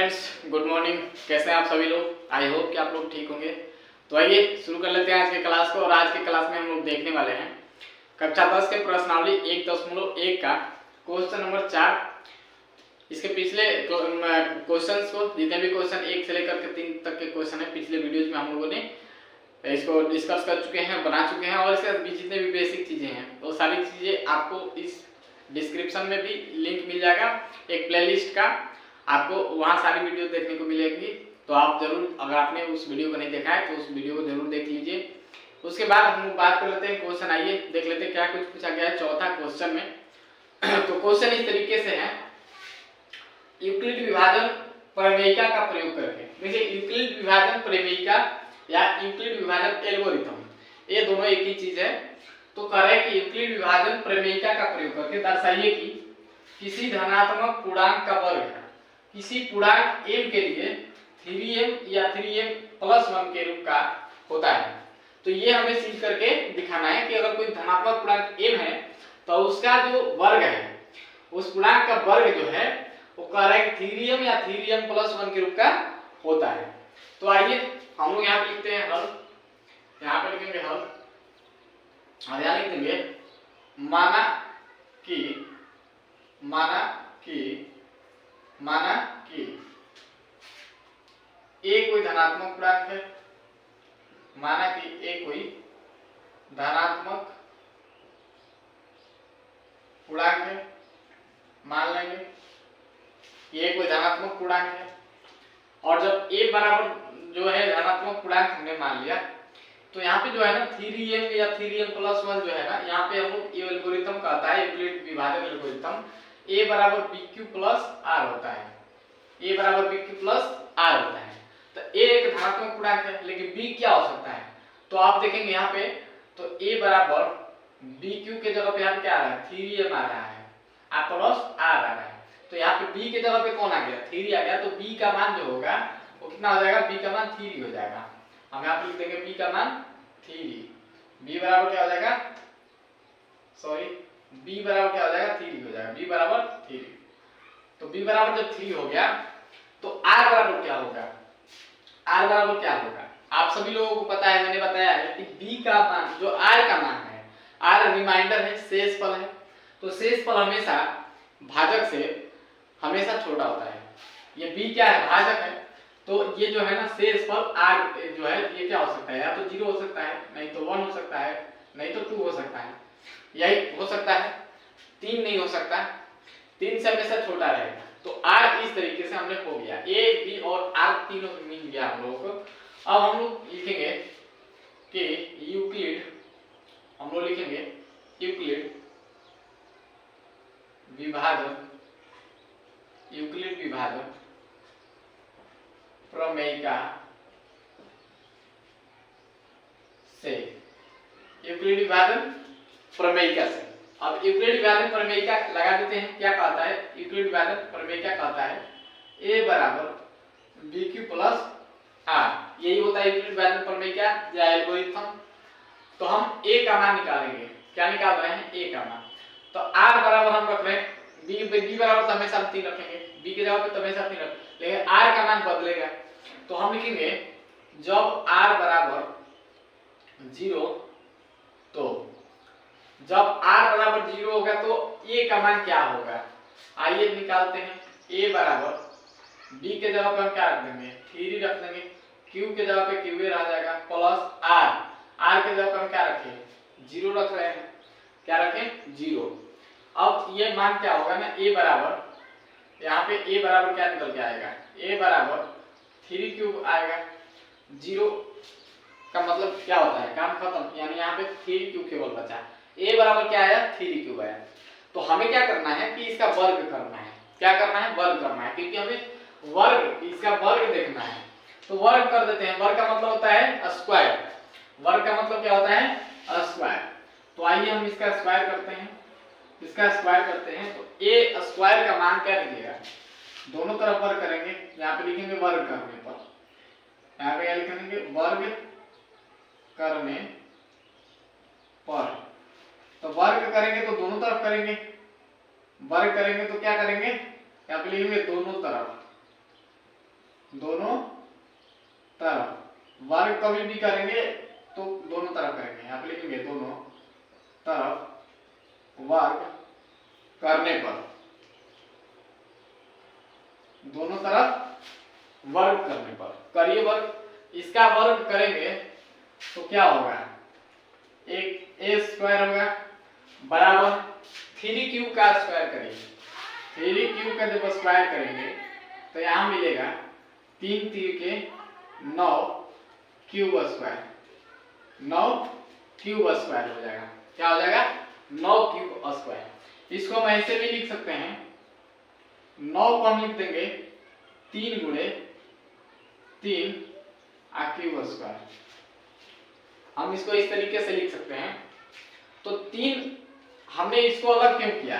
Friends, good morning. कैसे हैं आप सभी लोग? आई होप कि आप लोग ठीक होंगे। तो आइए शुरू कर लेते हैं आज के क्लास को। और आज के क्लास में हम लोग देखने वाले हैं कक्षा 10 के प्रश्नावली 1.1 का क्वेश्चन नंबर 4। इसके पिछले क्वेश्चंस को, जितने भी क्वेश्चन 1 से लेकर के 3 तक के क्वेश्चन है, पिछले वीडियोज में हम लोगों ने इसको डिस्कस कर चुके हैं, बना चुके हैं। और इसके जितने भी बेसिक चीज़ें हैं वो सारी चीज़ें आपको इस डिस्क्रिप्शन में भी लिंक मिल जाएगा एक प्लेलिस्ट का, आपको वहाँ सारी वीडियो देखने को मिलेगी। तो आप जरूर, अगर आपने उस वीडियो को नहीं देखा है तो उस वीडियो को जरूर देख लीजिए। उसके बाद हम बात कर लेते हैं क्वेश्चन। आइए देख लेते हैं क्या कुछ पूछा गया है चौथा क्वेश्चन में। तो क्वेश्चन इस तरीके से है, यूक्लिड विभाजन प्रमेयिका का प्रयोग करके। देखिए, यूक्लिड विभाजन प्रमेयिका या यूक्लिड विभाजन एल्गोरिथम, ये दोनों एक ही चीज है। तो कह रहे कि यूक्लिड विभाजन प्रमेयिका का प्रयोग करके दर्शाइए कि किसी धनात्मक पूर्णांक का वर्ग किसी पूर्णांक m के लिए 3m या 3m+1 के रूप का होता है। तो ये हमें सीख करके दिखाना है कि अगर कोई धनात्मक पूर्णांक m है तो उसका जो वर्ग है, उस पूर्णांक का वर्ग जो है वो कह रहा है कि 3m या 3m+1 के रूप का होता है। तो आइए हम लोग यहाँ पे लिखते हैं हल। यहाँ पे लिखेंगे हल और यहाँ लिख देंगे माना कि a कोई धनात्मक पूर्णांक है। माना कि a कोई धनात्मक पूर्णांक है, मान लेंगे ये कोई धनात्मक पूर्णांक है। और जब a बराबर जो है धनात्मक पूर्णांक हमने मान लिया, तो यहाँ पे जो है ना 3m या 3m+1 जो है ना, यहाँ पे हम लोग ये एल्गोरिथम कहता है, यूक्लिड विभाजन एल्गोरिथम, a बराबर bq+r होता है। a बराबर bq+r होता है। तो a एक धनात्मक पूर्णांक है, लेकिन b क्या हो सकता है? तो आप देखेंगे यहाँ पे, तो a बराबर bq के जगह पे यहाँ पे क्या आ रहा है? 3m आ रहा है, +r आ रहा है। तो यहाँ पे b के जगह पे कौन आ गया? 3 आ गया। तो b का मान जो होगा वो कितना हो जाएगा? b का मान 3 हो जाएगा। हम यहाँ पे लिख देंगे b का मान 3। b बराबर क्या हो जाएगा? b बराबर क्या हो जाएगा? 3 हो जाएगा। b बराबर 3। तो b बराबर जब 3 हो गया तो r बराबर क्या होगा? r बराबर क्या होगा? आप सभी लोगों को पता है, मैंने बताया है कि b का मान, जो r का मान है, r रिमाइंडर है, शेषफल है। तो शेषफल हमेशा भाजक से हमेशा छोटा होता है। ये b क्या है? भाजक है। तो ये जो है ना शेषफल r जो है ये क्या हो सकता है? या तो 0 हो सकता है, नहीं तो 1 हो सकता है, नहीं तो 2 हो सकता है, यही हो सकता है। 3 नहीं हो सकता, 3 से हमेशा छोटा रहेगा। तो r इस तरीके से हमने हो गया, a b और r तीनों मिल गया हम लोगों को। अब हम लोग लिखेंगे कि यूक्लिड, हम लोग लिखेंगे यूक्लिड विभाजन प्रमेयिका से, यूक्लिड विभाजन प्रमेयिका से। अब यूक्लिड विभाजन प्रमेयिका लगा देते हैं। क्या कहता है यूक्लिड विभाजन प्रमेयिका? कहता है a बराबर bq+r, यही होता है यूक्लिड विभाजन प्रमेयिका या एल्गोरिथम। तो हम a का मान निकालेंगे। क्या निकाल रहे हैं? a का मान। तो r बराबर हम रख रहे हैं b बराबर तो हमेशा 3 रखेंगे, b के जगह पे तो हमेशा 3 रखेंगे, लेकिन r का मान बदलेगा। तो हम लिखेंगे जब r बराबर 0, तो जब r बराबर 0 होगा तो a का मान क्या होगा? आइए निकालते हैं। a बराबर b के जगह पे हम क्या रख देंगे? 3 रख देंगे, q के जगह पे q रह जाएगा, प्लस r के जगह पे हम क्या रखें? 0 रख रहे हैं। क्या रखें? 0। अब ये मान क्या होगा ना, a बराबर, यहाँ पे a बराबर क्या निकल के आएगा? a बराबर 3 आएगा। 0 का मतलब क्या होता है? काम खत्म, यानी यहाँ पे 3 केवल बचा। a बराबर क्या आया? 3 आया। तो हमें क्या करना है कि इसका वर्ग करना है। क्या करना है? वर्ग करना है, क्योंकि हमें वर्ग, इसका वर्ग देखना है। तो वर्ग कर देते हैं। वर्ग का मतलब होता है स्क्वायर। वर्ग का मतलब क्या होता है? स्क्वायर। तो आइए हम इसका स्क्वायर करते हैं। इसका स्क्वायर करते हैं तो a स्क्वायर का मान क्या निकलेगा? दोनों तरफ वर्ग करेंगे। यहाँ पे लिखेंगे वर्ग करने पर, यहाँ पे क्या लिखेंगे? वर्ग करने पर। तो वर्ग करेंगे तो दोनों तरफ करेंगे, वर्ग करेंगे तो क्या करेंगे? यहाँ पे लिखेंगे दोनों तरफ, दोनों तरफ। वर्ग कभी भी करेंगे तो दोनों तरफ करेंगे, यहाँ पे लिखेंगे दोनों तरफ वर्ग करने पर, दोनों तरफ वर्ग करने पर करिए वर्ग। इसका वर्ग करेंगे तो क्या होगा, एक ए स्क्वायर होगा बराबर 3 क्यूब का स्क्वायर करेंगे, 3 क्यूब का जब स्क्वायर करेंगे तो यहां मिलेगा 3 3 के 9 क्यूब स्क्वायर, 9 क्यूब स्क्वायर हो जाएगा। क्या हो जाएगा, 9 क्यूब स्क्वायर। इसको हम ऐसे भी लिख सकते हैं, 9 को हम लिख देंगे 3 गुणे 3 क्यूब स्क्वायर। हम इसको इस तरीके से लिख सकते हैं। तो 3 हमने इसको अलग क्यों किया,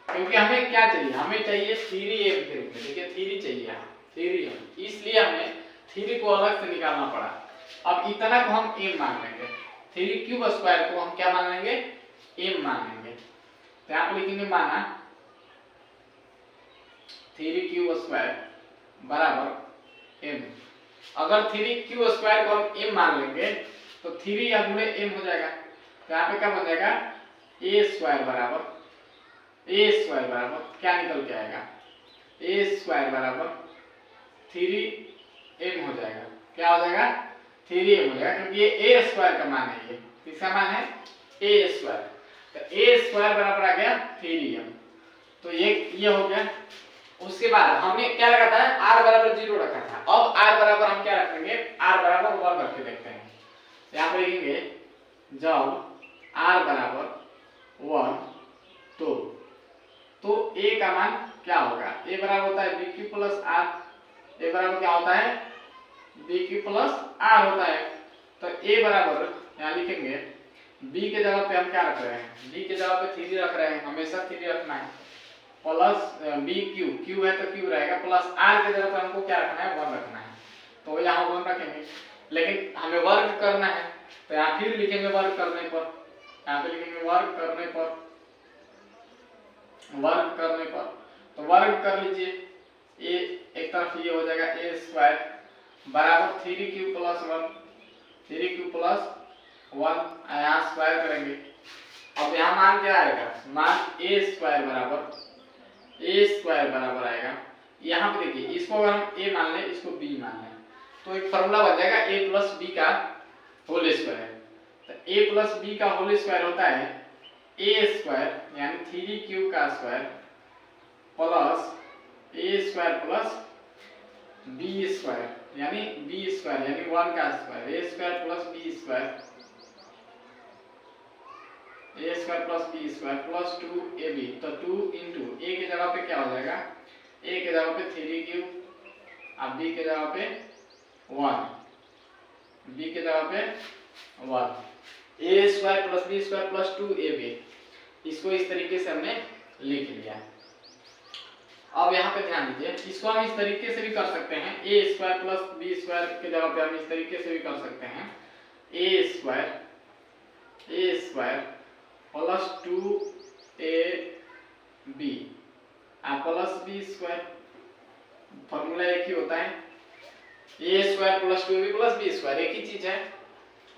क्योंकि हमें क्या चाहिए, हमें चाहिए 3m के रूप में। देखिए 3 चाहिए, 3m, इसलिए हमें 3 को अलग से निकालना पड़ा। अब इतना को हम m मान लेंगे, 3 क्यूब स्क्वायर को हम क्या मान लेंगे, m मान लेंगे। तो यहाँ पे लिखेंगे माना 3 क्यूब स्क्वायर बराबर m। अगर 3 क्यूब स्क्वायर को हम m मान लेंगे तो 3 या गुणे m हो जाएगा। तो यहाँ पे क्या बन जाएगा, a स्क्वायर बराबर क्या निकल के आएगा, a स्क्वायर बराबर 3m हो जाएगा। क्या हो जाएगा, 3m हो जाएगा, क्योंकि ये a स्क्वायर का मान है, ये किसका मान है, a स्क्वायर। तो a स्क्वायर बराबर आ गया 3m। तो ये हो गया। उसके बाद हमने क्या रखा था, r बराबर 0 रखा था। अब r बराबर हम क्या रखेंगे, r बराबर 1 रख के देखते हैं। यहाँ पे लिखेंगे जब r बराबर 1 तो a का मान क्या होगा, a बराबर होता है bq प्लस r। a बराबर क्या होता है, bq प्लस r होता है। तो a बराबर यहाँ लिखेंगे, b के जगह पे हम क्या रख रहे हैं, b के जगह पे 3 रख रहे हैं, हमेशा 3 रखना है, प्लस bq, q है तो q रहेगा, प्लस r के जगह पे हमको क्या रखना है, 1 रखना है। तो यहाँ 1 रखेंगे, लेकिन हमें वर्ग करना है तो यहाँ फिर लिखेंगे वर्ग करने पर, यहाँ पे लिखेंगे वर्ग करने पर, तो वर्ग कर लीजिए। a एक तरफ ये हो जाएगा a स्क्वायर बराबर 3 क्यूब प्लस 1, 3 क्यूब प्लस 1, यहाँ स्क्वायर करेंगे। अब यहाँ मान क्या आएगा, मान a स्क्वायर बराबर आएगा। यहाँ पे देखिए, इसको अगर हम a मान लें, इसको b मान लें, तो एक फॉर्मूला बन जाएगा a प्लस b का होल स्क्वायर। तो a प्लस b का होल स्क्वायर होता है a स्क्वायर यानी 3 क्यूब का square plus a square plus b square यानी b स्क्वायर यानी 1 का square, a square plus b square, a square plus b square plus 2ab। तो 2 इंटू a के जगह पे क्या हो जाएगा, a के जगह पे 3 क्यूब, अब b के जगह पे 1, b के जगह पे 1, a square plus b square plus 2ab। इसको इस तरीके से हमने लिख लिया। अब यहाँ पे ध्यान दीजिए, इसको हम इस तरीके से भी कर सकते हैं, a square plus b square के जगह पे हम इस तरीके से भी कर सकते हैं, a square plus 2ab plus b square, formula एक ही होता है, a square plus 2ab plus b square एक ही चीज है।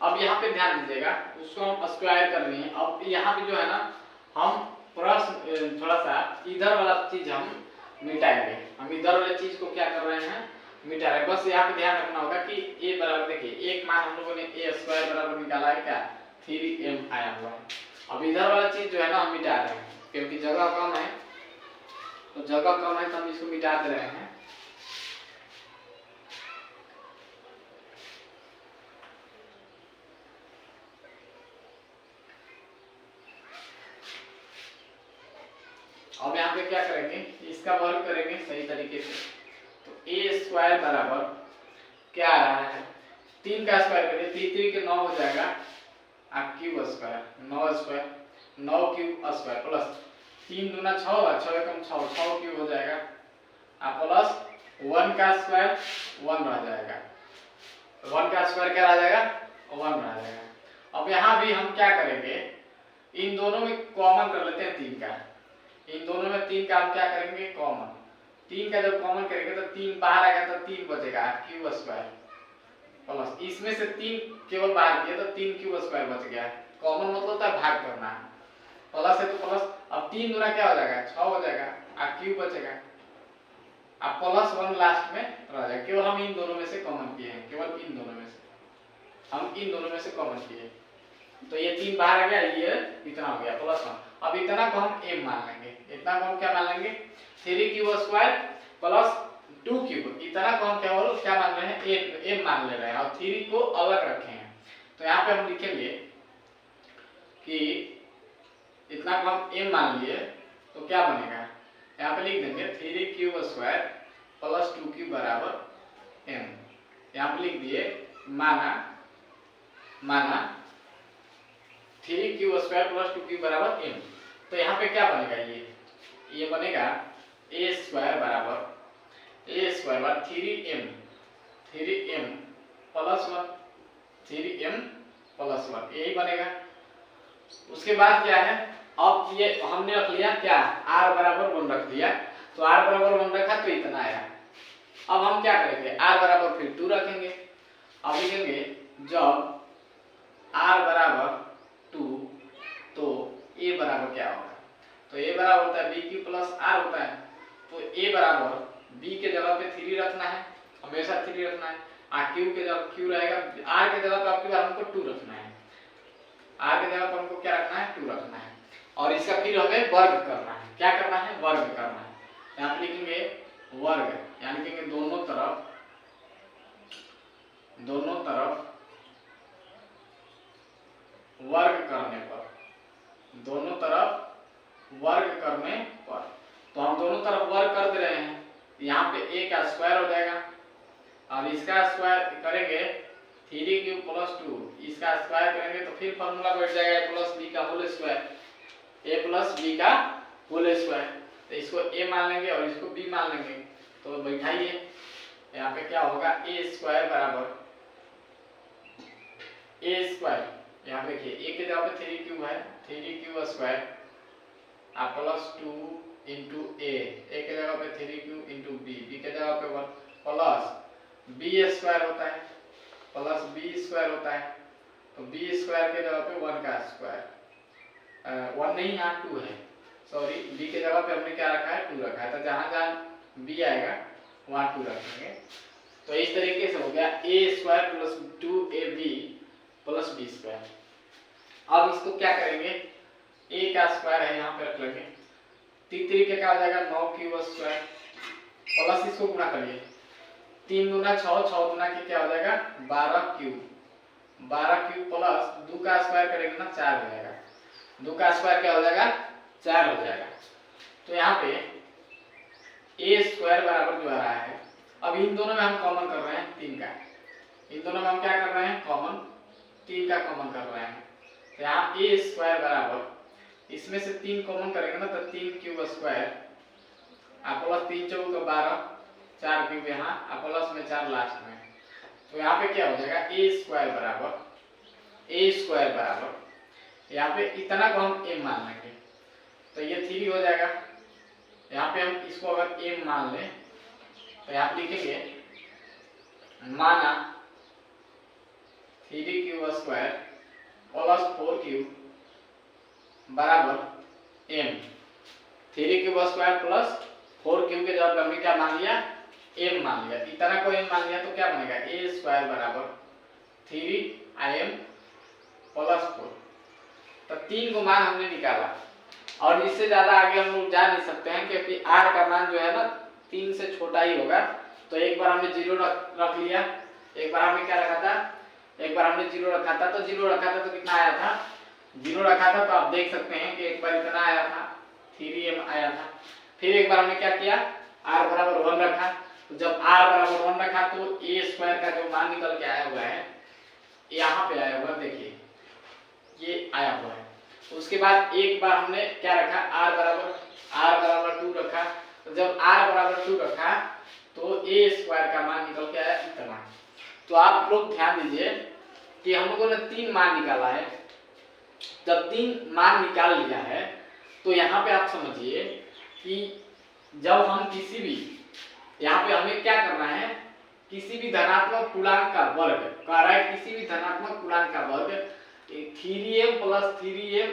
अब यहाँ पे ध्यान दीजिएगा, उसको हम स्क्वायर कर लिए। अब यहाँ पे जो है ना, हम थोड़ा सा इधर वाला चीज हम मिटाएंगे, हम इधर वाले चीज को क्या कर रहे हैं, मिटा रहे हैं। बस यहाँ पे ध्यान रखना होगा कि a बराबर, देखिए एक मान हम लोगों ने a स्क्वायर बराबर निकाला है क्या, 3m आया हुआ है। अब इधर वाला चीज जो है ना हम मिटा रहे हैं, क्योंकि जगह कम है, तो जगह कम है तो हम इसको मिटा दे रहे हैं। अब यहाँ पे क्या करेंगे, इसका वर्ग करेंगे सही तरीके से। तो a स्क्वायर बराबर क्या आ रहा है, 3 का स्क्वायर करिए, 3 3 के 9 हो जाएगा, cube square 9 square 9 cube square plus 3 दूना 6, 6 एकम 6, 6 क्यूब हो जाएगा, प्लस 1 का स्क्वायर 1 रह जाएगा, 1 का स्क्वायर क्या रह जाएगा, 1 रह जाएगा। अब यहाँ भी हम क्या करेंगे, इन दोनों में कॉमन कर लेते हैं 3 का, इन दोनों में 3 का हम क्या करेंगे, कॉमन, 3 का जब कॉमन करेंगे तो 3 बाहर आएगा तो 3 बचेगा क्यूब स्क्वायर प्लस इसमें से 3 केवल बाहर किया तो 3 क्यूब स्क्वायर बच गया। कॉमन मतलब होता है भाग करना, प्लस है तो प्लस, अब 3 दूना क्या हो जाएगा 6 हो जाएगा और क्यूब बचेगा, अब +1 लास्ट में रह जाएगा। केवल हम इन दोनों में से कॉमन किए हैं, केवल इन दोनों में से हम इन दोनों में से कॉमन किए, तो ये 3 बाहर आ गया, ये इतना हो गया +1। अब इतना को हम m मान लेंगे, इतना को हम क्या मान लेंगे 3 क्यूब स्क्वायर प्लस 2 क्यूब, इतना को हम क्या मान रहे हैं m मान ले रहे हैं और 3 को अलग रखे हैं। तो यहाँ पे हम लिखेंगे कि इतना को हम m मान लिए तो क्या बनेगा, यहाँ पे लिख देंगे 3 क्यूब स्क्वायर प्लस 2 क्यूब बराबर m। यहाँ पे लिख दिए माना 3 क्यूब स्क्वायर प्लस 2 क्यूब बराबर m। तो यहाँ पे क्या बनेगा, ये बनेगा a स्क्वायर बराबर 3m प्लस 1, 3m प्लस 1 यही बनेगा। उसके बाद क्या है, अब ये हमने रख लिया क्या r बराबर 1 रख दिया, तो r बराबर 1 रखा तो इतना आया। अब हम क्या करेंगे r बराबर फिर 2 रखेंगे, अब लिखेंगे जब r बराबर 2 तो a बराबर क्या होगा, तो a बराबर होता है b क्यू प्लस r होता है, तो a बराबर b के जगह पे 3 रखना है, हमेशा 3 रखना है, r क्यू के जगह q रहेगा, r के जगह पे आपकी बार हमको 2 रखना है, r के जगह पर हमको क्या रखना है 2 रखना है, और इसका फिर हमें वर्ग करना है। क्या करना है, वर्ग करना है। यहाँ पे लिखेंगे वर्ग, यानी लिखेंगे दोनों तरफ वर्ग करने पर, दोनों तरफ वर्ग करने पर, तो हम दोनों तरफ वर्ग कर दे रहे हैं। यहाँ पे a का स्क्वायर हो जाएगा और इसका स्क्वायर करेंगे 3 क्यूब प्लस 2, इसका स्क्वायर करेंगे तो फिर फॉर्मूला बैठ जाएगा a प्लस b का whole square, a plus b का होल स्क्वायर। तो इसको a मान लेंगे और इसको b मान लेंगे, तो बैठाइए यहाँ पे क्या होगा a स्क्वायर बराबर a स्क्वायर, यहाँ पे देखिए a के जगह पे 3 क्यूब है, 3 क्यूब स्क्वायर आप प्लस 2 इंटू a के जगह पे 3 क्यूब इंटू b के जगह पे 1 प्लस b स्क्वायर होता है प्लस b स्क्वायर होता है, तो b स्क्वायर के जगह पे 1 का स्क्वायर, 1 नहीं यहाँ 2 है, सॉरी b के जगह पे हमने क्या रखा है 2 रखा है, तो जहाँ जहाँ b आएगा वहाँ 2 रखेंगे। तो इस तरीके से हो गया a square plus 2ab plus b square. अब इसको क्या करेंगे, a का स्क्वायर है यहाँ पे रख लेंगे, 3 के क्या हो जाएगा 9 क्यूब स्क्वायर प्लस इसको गुणा करिए 3 दूना 6, 6 दूना के क्या हो जाएगा 12 क्यूब प्लस 2 का स्क्वायर करेंगे ना 4 हो जाएगा, 2 का स्क्वायर क्या हो जाएगा 4 हो जाएगा। तो यहाँ पे a स्क्वायर बराबर जो आ रहा है, अब इन दोनों में हम कॉमन कर रहे हैं 3 का, इन दोनों में हम क्या कर रहे हैं कॉमन 3 का कॉमन कर रहे हैं, तो यहाँ a स्क्वायर बराबर इसमें से 3 कॉमन करेंगे ना तो 3 क्यूब स्क्वायर आप प्लस 3 चौक 12, 4 क्यूब यहाँ आप प्लस में 4 लास्ट में, तो यहाँ पे क्या हो जाएगा a स्क्वायर बराबर यहाँ पे इतना को हम m मान लेंगे, तो ये 3 हो जाएगा। यहाँ पे हम इसको अगर m मान लें तो यहाँ पे लिखेंगे माना 3 क्यूब स्क्वायर प्लस 4 क्यूब बराबर m, 3 cube square plus 4 cube के जवाब पे हमने क्या मान लिया m मान लिया, इतना को m मान लिया तो क्या बनेगा a स्क्वायर बराबर 3im प्लस 4, तो 3 को मान हमने निकाला और इससे ज्यादा आगे हम लोग जा नहीं सकते हैं क्योंकि r का मान जो है ना 3 से छोटा ही होगा। तो एक बार हमने 0 रख लिया, एक बार हमने क्या रखा था, एक बार हमने 0 रखा था, तो 0 रखा था तो कितना आया था 0 रखा था, तो आप देख सकते हैं कि एक बार इतना आया था 3m आया था। फिर एक बार हमने क्या किया r बराबर 1 रखा, तो जब r बराबर 1 रखा तो a स्क्वायर का जो मान निकल के आया हुआ है यहाँ पे आया हुआ, देखिए ये आया हुआ है। उसके बाद एक बार हमने क्या रखा r बराबर 2 रखा, तो जब r बराबर 2 रखा तो a स्क्वायर का मान निकल के आया इतना। तो आप लोग ध्यान दीजिए कि हम लोगों ने 3 मान निकाला है, जब 3 मान निकाल लिया है तो यहाँ पे आप समझिए कि जब हम किसी भी यहाँ पे हमें क्या करना है, किसी भी धनात्मक पूर्णांक का वर्ग कह रहा है, किसी भी धनात्मक पूर्णांक का वर्ग 3m प्लस 3m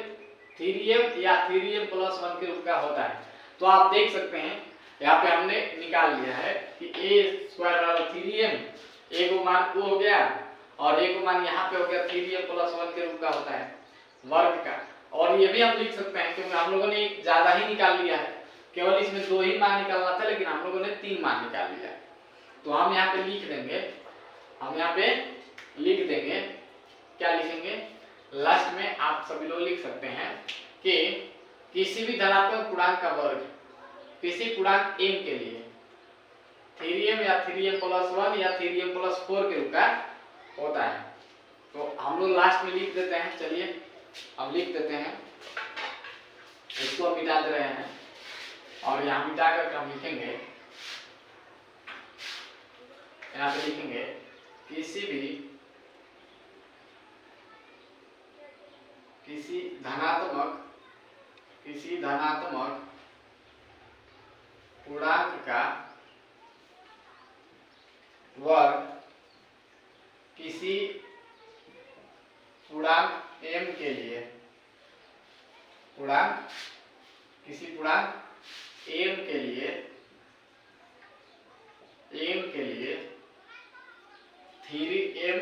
या 3m प्लस 1 के रूप का होता है। तो आप देख सकते हैं यहाँ पे हमने निकाल लिया है कि a स्क्वायर बराबर 3m, a को मान वो हो गया और a को मान यहाँ पे हो गया 3m प्लस 1 के रूप का होता है वर्ग का। और ये भी हम लिख सकते हैं क्योंकि हम लोगों ने ज्यादा ही निकाल लिया है, केवल इसमें 2 ही मान निकालना था लेकिन हम लोगों ने 3 मान निकाल लिया है। तो हम यहाँ पे लिख देंगे, हम यहाँ पे लिख देंगे, क्या लिखेंगे, लास्ट में आप सभी लोग लिख सकते हैं कि किसी भी धनात्मक पूर्णांक का वर्ग किसी पूर्णांक m के लिए 3m या 3m प्लस 1 या 3m प्लस 4 के रूप का होता है। तो हम लोग लास्ट में लिख देते हैं, चलिए अब लिख देते हैं, इसको मिटा दे रहे हैं और यहाँ मिटा कर हम लिखेंगे, यहाँ पे लिखेंगे किसी धनात्मक पूर्णांक का वर्ग किसी पूर्णांक m के लिए, किसी पूर्णांक m के लिए 3m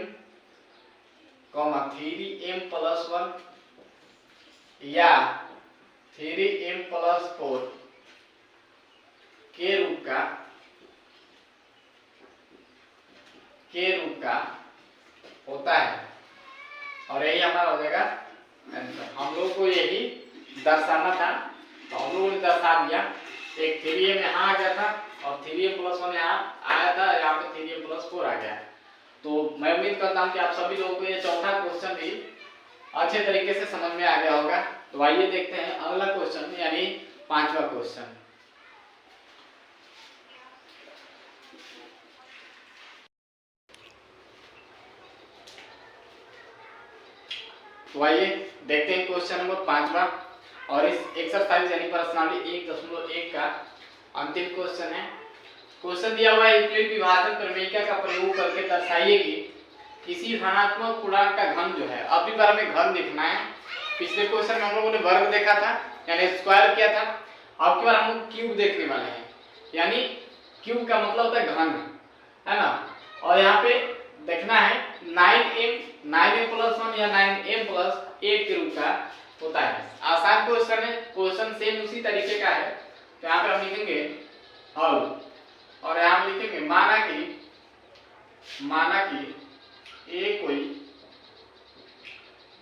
प्लस 1 या 3m प्लस 4 के रूप का होता है। और यही हमारा हो जाएगा आंसर। हम लोग को यही दर्शाना था तो हम लोगों ने दर्शा दिया। एक 3m यहाँ आ गया था और 3m प्लस 1 यहाँ आया था, यहाँ पे 3m प्लस 4 आ गया। तो मैं उम्मीद करता हूँ कि आप सभी लोगों को ये चौथा क्वेश्चन भी अच्छे तरीके से समझ में आ गया होगा। तो आइए देखते हैं अगला क्वेश्चन, यानी 5वां क्वेश्चन। तो आइए देखते हैं क्वेश्चन नंबर 5वां और इस एक्सरसाइज यानी प्रश्नावली 1.1 का अंतिम क्वेश्चन है। क्वेश्चन दिया हुआ है, यूक्लिड विभाजन प्रमेयिका का प्रयोग करके दर्शाइए कि किसी धनात्मक पूर्णांक का घन जो है, अब भी बार में घन देखना है। पिछले क्वेश्चन में हम लोगों ने वर्ग देखा था यानी स्क्वायर किया था, अब की बार हम लोग क्यूब देखने वाले हैं, यानी क्यूब का मतलब होता है घन, है ना। और यहाँ पे देखना है 9m प्लस 1 या 9m प्लस 8 के रूप का होता है। आसान क्वेश्चन है, क्वेश्चन सेम उसी तरीके का है। तो यहाँ पे हम लिखेंगे हल और यहाँ हम लिखेंगे माना कि ए कोई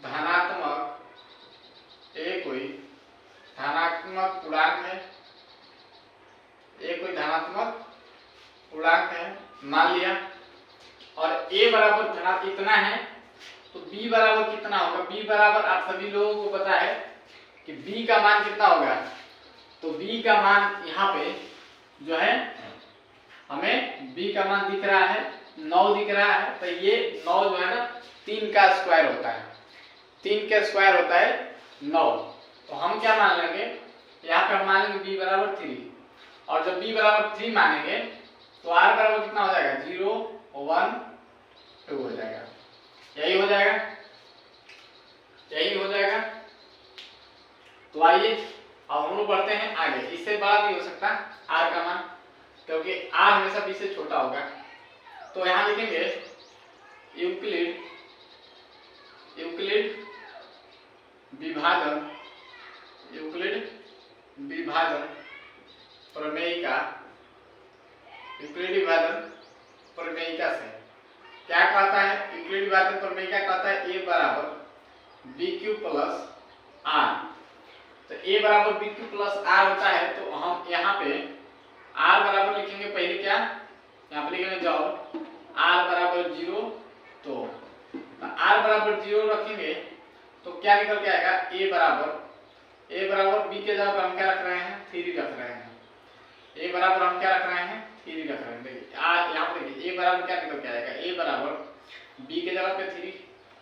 धनात्मक पूर्णांक है, ए कोई धनात्मक पूर्णांक है मान लिया, और a बराबर धनात्मक इतना है तो b बराबर कितना होगा। b बराबर आप सभी लोगों को पता है कि b का मान कितना होगा। तो b का मान यहाँ पे जो है हमें b का मान दिख रहा है 9 दिख रहा है। तो ये 9 जो है ना 3 का स्क्वायर होता है, 3 का स्क्वायर होता है 9। तो हम क्या मान लेंगे, यहाँ पे हम मान लेंगे b बराबर 3, और जब b बराबर 3 मानेंगे तो r बराबर कितना हो जाएगा 0 1 2 हो जाएगा, यही हो जाएगा। तो आइए अब हम लोग बढ़ते हैं आगे। इससे बड़ा भी हो सकता है r का मान, क्योंकि r हमेशा b से छोटा होगा। तो यहाँ लिखेंगे यूक्लिड विभाजन प्रमेयिका से क्या कहता है। यूक्लिड विभाजन प्रमेयिका कहता है a बराबर बी क्यू प्लस आर। तो a बराबर बी क्यू प्लस आर होता है। तो हम यहाँ पे r बराबर लिखेंगे, पहले क्या यहाँ पे लिखेंगे जब r बराबर 0, तो r बराबर 0 रखेंगे तो क्या निकल के आएगा a बराबर b के जगह पर हम क्या रख रहे हैं 3 रख रहे हैं। a बराबर हम क्या रख रहे हैं 3 रख रहे हैं। देखिए यहाँ पे देखिए a बराबर क्या निकल के आएगा, a बराबर b के जगह पे 3,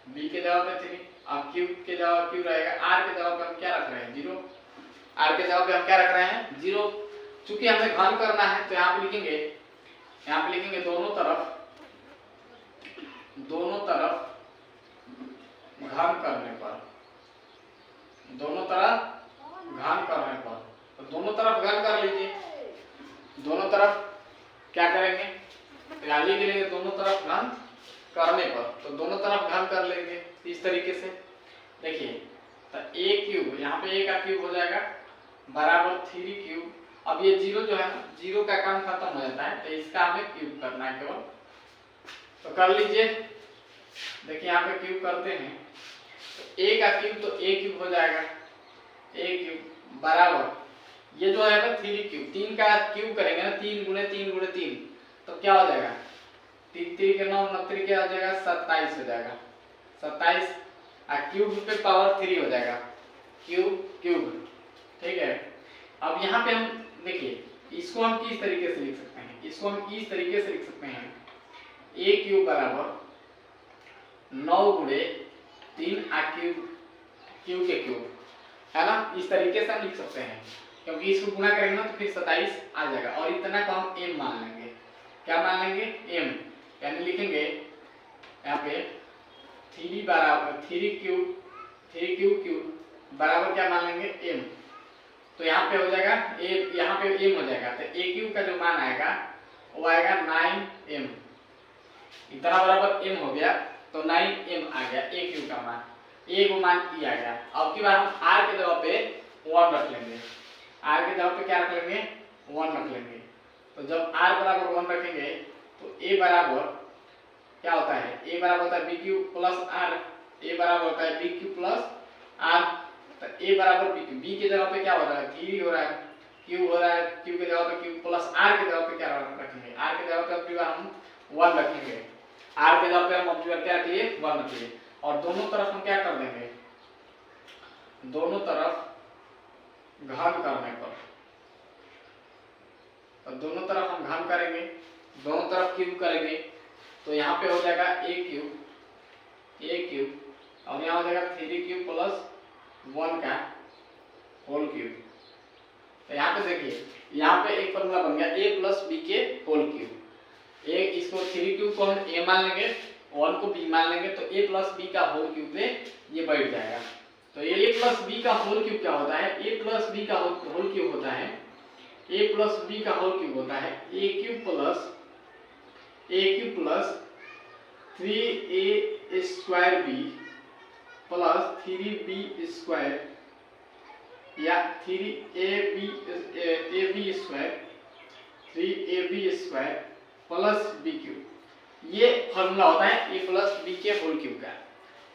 b के जगह पे 3, अब q के जगह q रहेगा, r के जगह पे हम क्या रख रहे हैं 0, r के जगह पे हम क्या रख रहे हैं 0। चूंकि हमें घन करना है तो यहाँ पे लिखेंगे यहाँ पे लिखेंगे दोनों तरफ घन करने पर, दोनों तरफ घन करने पर, तो दोनों तरफ घन कर लीजिए। दोनों तरफ क्या करेंगे, यहाँ लिख लेंगे दोनों तरफ घन करने पर, तो दोनों तरफ घन कर लेंगे इस तरीके से। देखिए तो a क्यूब, यहाँ पे a का क्यूब हो जाएगा बराबर 3 क्यूब। अब ये जीरो जो है ना, जीरो का काम खत्म हो जाता है, तो इसका हमें क्यूब करना है केवल, तो कर लीजिए। देखिए यहाँ पे क्यूब करते हैं, तो a का क्यूब तो a क्यूब हो जाएगा, a क्यूब बराबर ये जो है ना 3 क्यूब, 3 का क्यूब करेंगे ना, 3 गुणे 3 गुणे 3, तो क्या हो जाएगा 3 3 के 9, 9 क्या हो जाएगा 27 हो जाएगा, 27 क्यूब पे पावर 3 हो जाएगा, क्यूब। ठीक है। अब यहाँ पे हम देखिए इसको हम किस तरीके से लिख सकते हैं, इसको हम इस तरीके से लिख सकते हैं, a क्यूब बराबर 9 गुणे 3 क्यूब के क्यूब, है ना, इस तरीके से हम लिख सकते हैं, क्योंकि इसको गुणा करेंगे ना तो फिर 27 आ जाएगा, और इतना को हम m मान लेंगे। क्या मान लेंगे, m, यानी लिखेंगे यहाँ पे 3 बराबर 3 क्यूब बराबर क्या मान लेंगे m, तो यहाँ पे हो जाएगा a, यहाँ पे m हो जाएगा, तो a क्यूब का जो मान आएगा वो आएगा 9m, इतना बराबर m हो गया, तो 9m आ गया a क्यूब का मान, a को मान e आ गया। अब की बार हम r के जगह पे 1 रख लेंगे, r के जगह पे क्या रख लेंगे 1 रख लेंगे, तो जब r बराबर 1 रखेंगे तो a बराबर क्या होता है, a बराबर होता है b cube plus r, a बराबर होता है b क्यूब प्लस r, तो a बराबर b क्यूब, b के जगह पे क्या हो रहा है 3 हो रहा है, क्यूब हो रहा है, क्यूब के जगह पे क्यूब प्लस r के जगह पे क्या रखेंगे, r के जगह पे अब की बार हम 1 रखेंगे, r के जगह पे हम अब की बार क्या रखिए 1 रखिए, और दोनों तरफ हम क्या कर देंगे, दोनों तरफ घन करने पर, तो दोनों तरफ हम घन करेंगे, दोनों तरफ क्यूब करेंगे, तो यहाँ पे हो जाएगा a क्यूब, और यहाँ हो जाएगा 3 क्यूब प्लस 1 का होल क्यूब। तो यहाँ पे देखिए यहाँ पे एक फॉर्मूला बन गया a प्लस बी के होल क्यूब, इसको 3 क्यूब को हम a मान लेंगे, 1 को b मान लेंगे, तो a प्लस बी का होल क्यूब पे ये बैठ जाएगा। तो ये a प्लस बी का होल क्यूब क्या होता है, a प्लस बी का होल क्यूब होता है, a प्लस बी का होल क्यूब होता है a cube plus 3a square b plus 3b square या 3ab square plus b cube, ये फॉर्मूला होता है a प्लस बी के होल क्यूब का।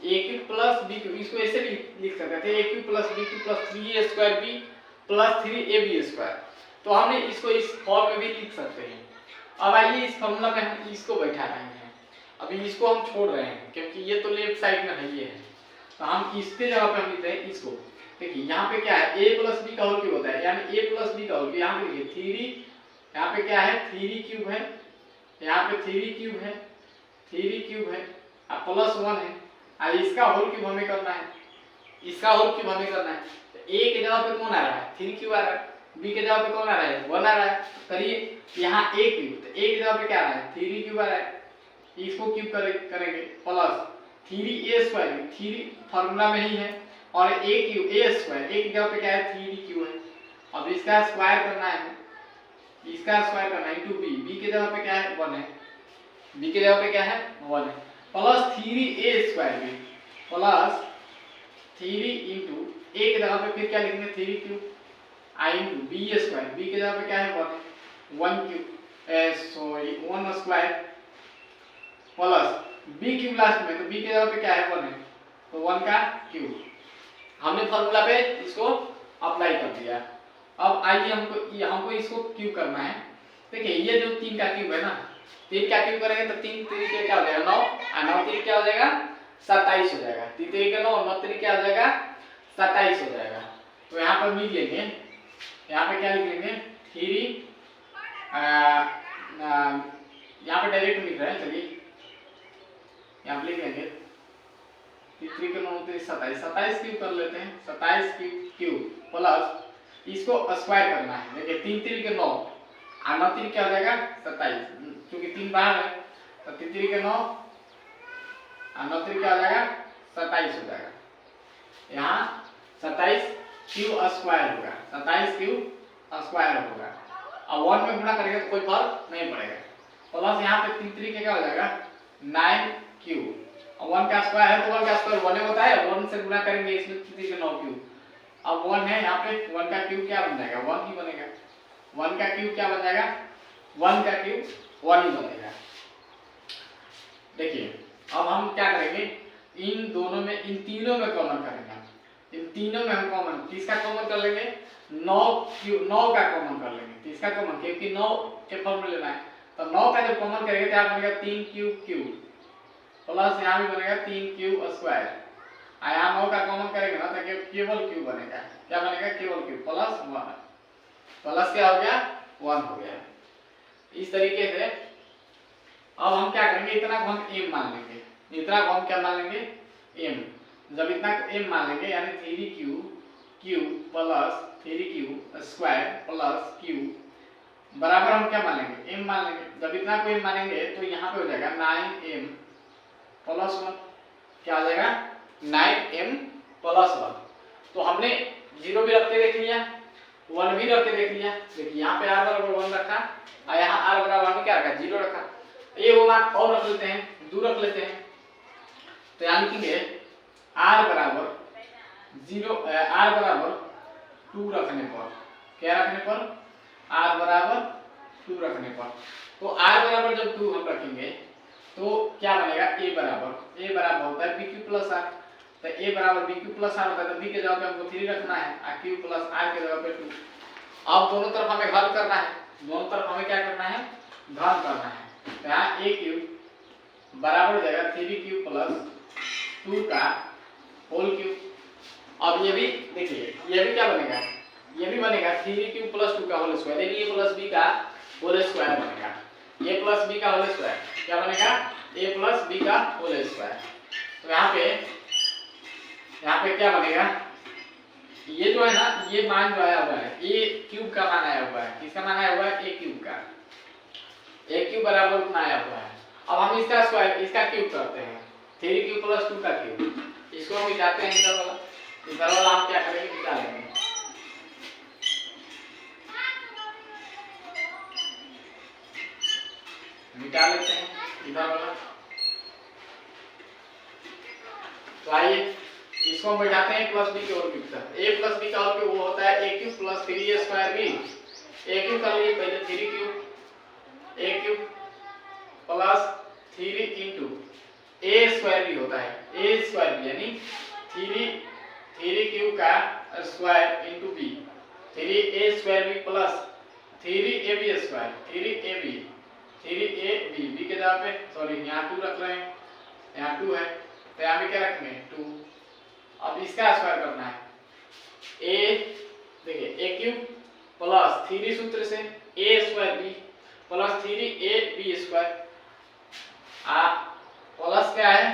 a cube plus b cube, इसको ऐसे भी लिख सकते थे a cube plus b cube plus 3a square b plus 3ab square, तो हमने इसको इस फॉर्म में भी लिख सकते हैं। अब आइए इस फॉर्मूला में हम इसको बैठा रहे हैं, अभी इसको हम छोड़ रहे हैं क्योंकि ये तो लेफ्ट साइड में है, ये है, तो हम इसके जगह पे हम लिखते हैं इसको। देखिए यहाँ पे क्या है a प्लस बी का होल क्यूब होता है, यानी a प्लस बी का होल क्यूब, यहाँ पे देखिए 3, यहाँ पे क्या है 3 क्यूब है, यहाँ पे 3 क्यूब है और प्लस 1 है, और इसका होल क्यूब हमें करना है, तो a के जगह पे कौन आ रहा है 3 क्यूब आ रहा है, b के जगह पे कौन आ रहा है 1 आ रहा है, करिए यहाँ a क्यूब, तो a के जगह पे क्या आ रहा है 3 क्यूब आ रहा है, इसको क्यूब करेंगे प्लस 3a स्क्वायर, 3 फार्मूला में ही है, और a cube a square, a की जगह पे क्या है 3 क्यूब है, अब इसका स्क्वायर करना है, इनटू b के जगह पे क्या है 1 है, b के जगह पे क्या है 1 है, plus 3a square b plus 3 into a के जगह पे फिर क्या लिखेंगे 3 cube i into b square, b के जगह पे क्या है 1 cube 1 square plus b cube last में, तो b के जगह पे क्या है 1 है, तो 1 का क्यूब, हमने फॉर्मूला पे इसको अप्लाई कर दिया। अब आइए हमको इसको क्यूब करना है। देखिए ये जो 3 का क्यूब है ना, 3 का क्यूब करेंगे तो 3 3 क्या हो जाएगा 9, और 9 3 क्या हो जाएगा 27 हो जाएगा, 3 3 का 9, 9 3 क्या हो जाएगा 27 हो जाएगा। तो यहाँ पर लिख लेंगे, यहाँ पे क्या लिख लेंगे 3, यहाँ पे डायरेक्ट लिख रहे हैं, चलिए यहाँ पे लिख लेंगे 3 के 9 27 क्यूब कर लेते हैं, 27 क्यूब प्लस इसको स्क्वायर करना है। देखिए 3 3 के 9 और 9 3 क्या हो जाएगा 27, क्योंकि 3 बाहर है तो 3 3 के 9 और 9 3 क्या हो जाएगा 27 हो जाएगा। यहाँ 27 क्यू स्क्वायर होगा, 27 क्यू स्क्वायर होगा। अब 1 में गुणा करेंगे तो कोई फर्क नहीं पड़ेगा। प्लस यहाँ पे 3 3 के क्या हो जाएगा 9 क्यू। अब 1 का स्क्वायर है तो 1 का स्क्वायर 1 होता है, 1 से गुणा करेंगे इसमें 3 3 के 9 क्यू। अब 1 है यहाँ पे 1 का क्यूब क्या बन जाएगा 1 ही बनेगा। 1 का क्यूब क्या बन जाएगा 1 का क्यूब 1 ही बनेगा। देखिए अब हम क्या करेंगे इन दोनों में इन तीनों में कॉमन करेंगे। इन तीनों में हम कॉमन किसका कॉमन कर लेंगे 9 का कॉमन कर लेंगे। किसका कॉमन क्योंकि 9 के फॉर्मूले लेना है तो 9 का जब कॉमन करेंगे तो यहाँ बनेगा 3 क्यूब प्लस यहाँ भी बनेगा 3 क्यूब स्क्वायर। यहाँ 9 का कॉमन करेंगे ना तो केवल क्यूब बनेगा। क्या बनेगा केवल क्यूब प्लस 1 प्लस क्या हो गया 1 हो गया। इस तरीके से अब हम क्या करेंगे इतना को हम m मान लेंगे। इतना को हम क्या मान लेंगे m। जब इतना m मान लेंगे यानी 3 cube plus 3 cube square plus cube बराबर हम क्या मान लेंगे m मान लेंगे। जब इतना को m मानेंगे तो यहाँ पे हो जाएगा 9m प्लस 1 क्या हो जाएगा 9m प्लस 1। तो हमने 0 भी रख के देख लिया 1 भी रख के देख लिया। देखिए यहाँ पे r बराबर 1 रखा और यहाँ r बराबर क्या रखा 0 रखा। ये वो मान और रख लेते हैं 2 रख लेते हैं तो यहाँ लिखेंगे r बराबर 2 रखने पर क्या रखने पर r बराबर 2 रखने पर तो r बराबर जब 2 हम रखेंगे तो क्या बनेगा a बराबर होता है bq प्लस r। तो a बराबर bq प्लस r होता है तो b के जगह पे हमको 3 रखना है और q प्लस r के जगह पे 2। अब दोनों तरफ हमें घन करना है, दोनों तरफ हमें क्या करना है घन करना है। तो यहाँ a क्यूब बराबर हो जाएगा 3q प्लस 2 का होल क्यूब। अब ये भी देखिए ये भी क्या बनेगा ये भी बनेगा 3q प्लस 2 का होल स्क्वायर यानी a प्लस b का होल स्क्वायर बनेगा। a प्लस b का होल स्क्वायर क्या बनेगा a प्लस b का होल स्क्वायर। तो यहाँ पे क्या बनेगा ये जो है ना ये मान जो आया हुआ है a क्यूब का मान आया हुआ है। किसका मान आया हुआ है a क्यूब का। a क्यूब बराबर उतना आया हुआ है। अब हम इसका स्क्वायर इसका क्यूब करते हैं 3q प्लस 2 का क्यूब। इसको हम मिटाते हैं इधर वाला हम क्या करेंगे मिटा लेंगे। मिटा लेते हैं इधर वाला। तो आइए इसको हम बैठाते हैं प्लस b के और क्यूब तक। a प्लस b का और क्यूब वो होता है a cube plus 3a square b। a cube कर लिए पहले 3 cube a cube plus 3 into a square भी होता है a स्क्वायर भी यानी 3 क्यूब का square into b 3a square b plus 3ab square 3ab b के जगह पे सॉरी यहाँ 2 रख रहे हैं यहाँ 2 है तो यहाँ पे क्या रखेंगे 2। अब इसका स्क्वायर करना है a देखिए a क्यूब प्लस 3 सूत्र से a square b plus 3ab square plus क्या है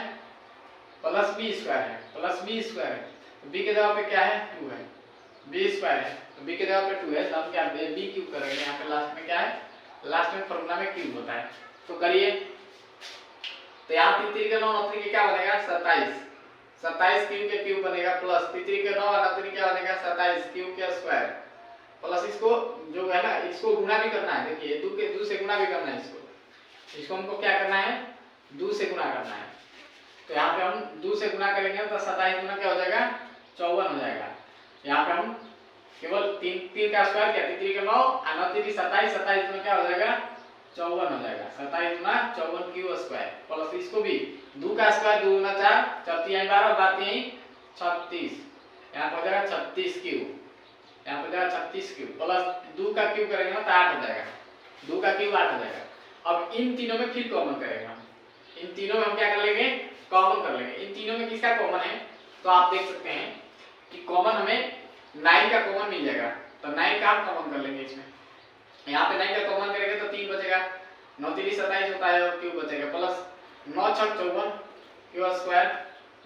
प्लस b स्क्वायर है तो b के जगह पे क्या है 2 है b स्क्वायर है तो b के जगह पे 2 है तो हम क्या b क्यूब करेंगे। यहाँ पे लास्ट में क्या है लास्ट में फॉर्मूला में क्यूब होता है तो करिए। तो यहाँ 3 3 के 9 9 3 के क्या बनेगा 27 क्यूब के क्यूब बनेगा प्लस 3 3 के 9 और 9 3 क्या बनेगा 27 क्यूब के स्क्वायर प्लस इसको जो है ना इसको गुणा भी करना है। देखिए 2 से गुणा भी करना है इसको हमको क्या करना है 2 से गुणा करना है। तो यहाँ पे हम 2 से गुणा करेंगे तो 27 गुना क्या हो जाएगा 54 हो जाएगा। यहाँ पे हम केवल 3 का स्क्वायर क्या 3 3 के 9 और 9 3 27 में क्या हो जाएगा 54 हो जाएगा। 27 गुना 54 क्यूब स्क्वायर प्लस इसको भी 2 का स्क्वायर 2 गुना 4 4 3 12 बात यही 36 यहाँ पर हो जाएगा 36 क्यूब यहाँ पर जाएगा 36 क्यूब प्लस 2 का क्यूब करेंगे ना तो 8 हो जाएगा 2 का क्यूब 8 हो जाएगा। अब इन तीनों में फिर कॉमन करेंगे इन तीनों में हम क्या कर लेंगे कॉमन कर लेंगे। इन तीनों में किसका कॉमन है तो आप देख सकते हैं कि कॉमन हमें 9 का कॉमन मिल जाएगा तो 9 का हम कॉमन कर लेंगे इसमें। यहाँ पे 9 का कॉमन करेंगे तो 3 बचेगा 9 3 27 होता है और क्यूब बचेगा plus 9 6 54 cube square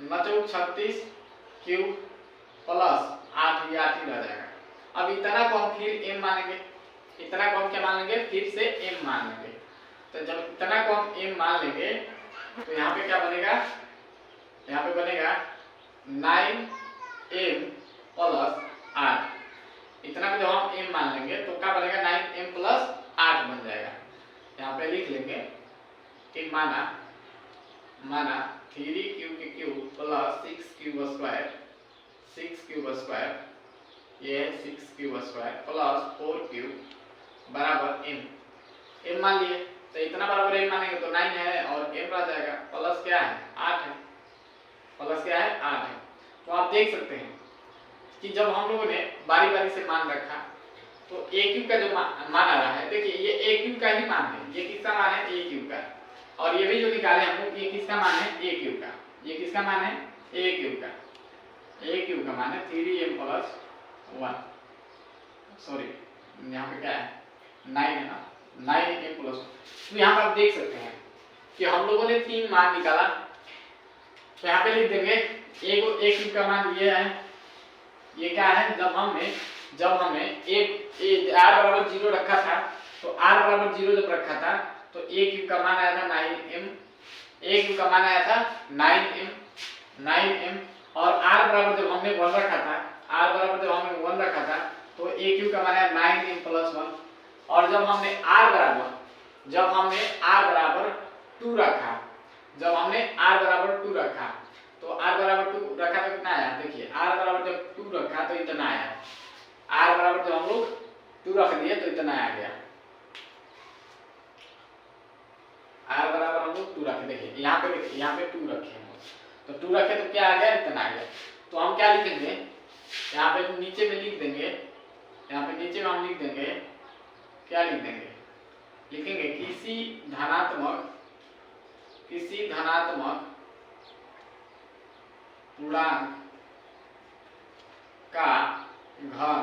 9 4 36 cube plus 8 ही रह जाएगा। अब इतना को हम फिर m मानेंगे इतना को हम क्या मान लेंगे फिर से m मान लेंगे। तो जब इतना को हम m मान लेंगे तो यहाँ पे क्या बनेगा, यहाँ पे बनेगा 9m प्लस 8। इतना को जब हम m मान लेंगे तो क्या बनेगा 9m प्लस 8 बन जाएगा। यहाँ पे लिख लेंगे कि माना 3q प्लस 6q स्क्वायर ये है 6q स्क्वायर प्लस 4q बराबर m मान लिए। तो इतना बराबर m मानेंगे तो 9 है और m रह जाएगा, प्लस क्या है 8 है, प्लस क्या है 8 है। तो आप देख सकते हैं कि जब हम लोगों ने बारी बारी से मान रखा तो aq का जो मान आ रहा है, देखिए ये aq का ही मान है, ये किसका मान है aq का, और ये भी जो निकाले हम लोग ये किसका मान है aq का, ये किसका मान है aq का, aq का मान है 3m प्लस 1, सॉरी यहाँ पे क्या है 9 है ना, 9m प्लस 1। तो यहाँ पर आप देख सकते हैं कि हम लोगों ने 3 मान निकाला। तो यहाँ पे लिख देंगे aq का मान ये है, ये क्या है, जब हमने r बराबर 0 रखा था, तो r बराबर 0 जब रखा था तो aq का मान आया था 9m, aq का मान आया था 9m और r बराबर जब हमने 1 रखा था, r बराबर जब हमने 1 रखा था तो aq का मान आया 9m प्लस 1। और जब हमने r बराबर 2 रखा, जब हमने r बराबर 2 रखा तो r बराबर 2 रखा तो कितना आया, देखिए r बराबर जब 2 रखा तो इतना आया, r बराबर जब हम लोग 2 रख दिए तो इतना आ गया, r बराबर हम लोग 2 रखे, देखिए यहाँ पे 2 रखे हैं तो 2 रखे तो क्या आ गया, इतना आ गया। तो हम क्या लिखेंगे, यहाँ पे नीचे में लिख देंगे, यहाँ पे नीचे में हम लिख देंगे, क्या लिख देंगे, लिखेंगे किसी धनात्मक पूर्णांक का घन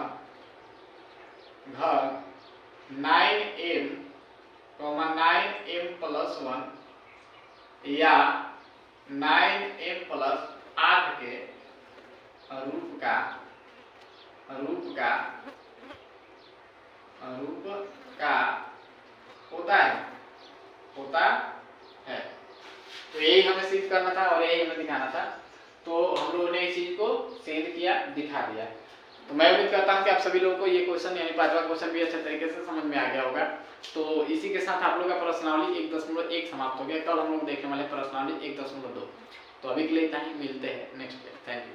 9m प्लस 1 या 9m प्लस 8 के रूप का होता है। तो यही हमें सिद्ध करना था और यही हमें दिखाना था। तो हम लोगों ने इस चीज को सिद्ध किया, दिखा दिया। तो मैं उम्मीद करता हूँ कि आप सभी लोगों को ये क्वेश्चन यानी 5वां क्वेश्चन भी अच्छे तरीके से समझ में आ गया होगा। तो इसी के साथ आप लोग का प्रश्नावली 1.1 समाप्त हो गया। कल हम लोग देखने वाले प्रश्नावली 1.2। तो अभी के लिए इतना ही, मिलते हैं नेक्स्ट डे। Thank you.